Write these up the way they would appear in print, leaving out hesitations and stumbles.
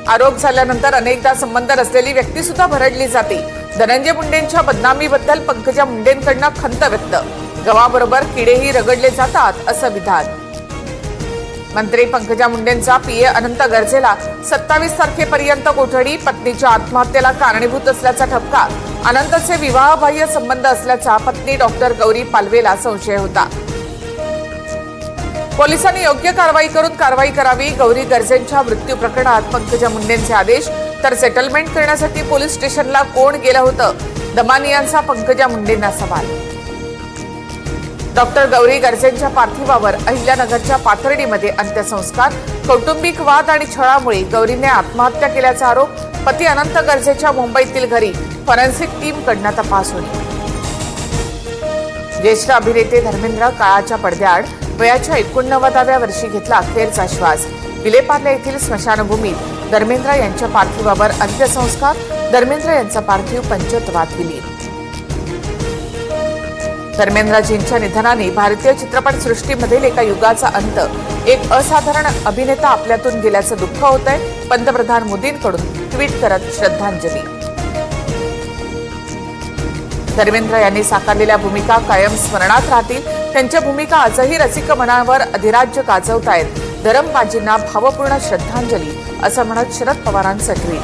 आरोप झाल्यानंतर अनेकदा संबंध नसलेली व्यक्ती सुद्धा भरडली जाते। धनंजय मुंडेंच्या बदनामीबद्दल पंकजा मुंडेंकडून खंत व्यक्त। गव्हाबरोबर किडेही रगडले जातात असं विधान। मंत्री पंकजा मुंडेंचा पीए अनंत गर्जेला 27 तारखेपर्यंत कोठडी। पत्नीच्या आत्महत्येला कारणीभूत असल्याचा ठपका। अनंतचे विवाहबाह्य संबंध असल्याचा पत्नी डॉक्टर गौरी पालवेला संशय होता। पोलिसांनी योग्य कारवाई करून कारवाई करावी। गौरी गर्जेंच्या मृत्यू प्रकरणात पंकजा मुंडेंचे आदेश, तर सेटलमेंट करण्यासाठी पोलीस स्टेशनला कोण गेलं होतं? दमानियांचा पंकजा मुंडेंना सवाल। डॉक्टर गौरी गर्जेंच्या पार्थिवावर अहिल्यानगरच्या पाथर्डीमध्ये अंत्यसंस्कार। कौटुंबिक वाद आणि छळामुळे गौरीने आत्महत्या केल्याचा आरोप। पती अनंत गर्जेच्या मुंबईतील घरी फॉरेन्सिक टीमकडून तपास होईल। ज्येष्ठ अभिनेते धर्मेंद्र काळाच्या पडद्याआड वयाच्या 89व्या वर्षी घेतला अखेरचा श्वास। विलेपार्ले येथील स्मशानभूमीत धर्मेंद्र यांच्या पार्थिवावर अंत्यसंस्कार। धर्मेंद्र यांचा पार्थिव पंचतत्वात विलीन। धर्मेंद्रजींच्या निधनाने भारतीय चित्रपटसृष्टीमधील एका युगाचा अंत। एक असाधारण अभिनेता आपल्यातून गेल्याचं दुःख होतंय। पंतप्रधान मोदींकडून ट्विट करत श्रद्धांजली। धर्मेंद्र यांनी साकारलेल्या भूमिका कायम स्मरणात राहतील। त्यांच्या भूमिका आजही रसिक मनावर अधिराज्य गाजवतायत। धरमबाजींना भावपूर्ण श्रद्धांजली असं म्हणत शरद पवारांचं ट्विट।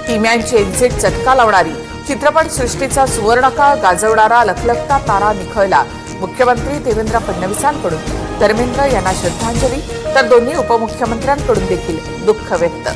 किम्यांची एक्झिट चटका लावणारी, चित्रपटसृष्टीचा सुवर्णकाळ गाजवणारा लखलखता तारा निखळला। मुख्यमंत्री देवेंद्र फडणवीसांकडून धर्मेंद्र यांना श्रद्धांजली, तर दोन्ही उपमुख्यमंत्र्यांकडून देखील दुःख व्यक्त।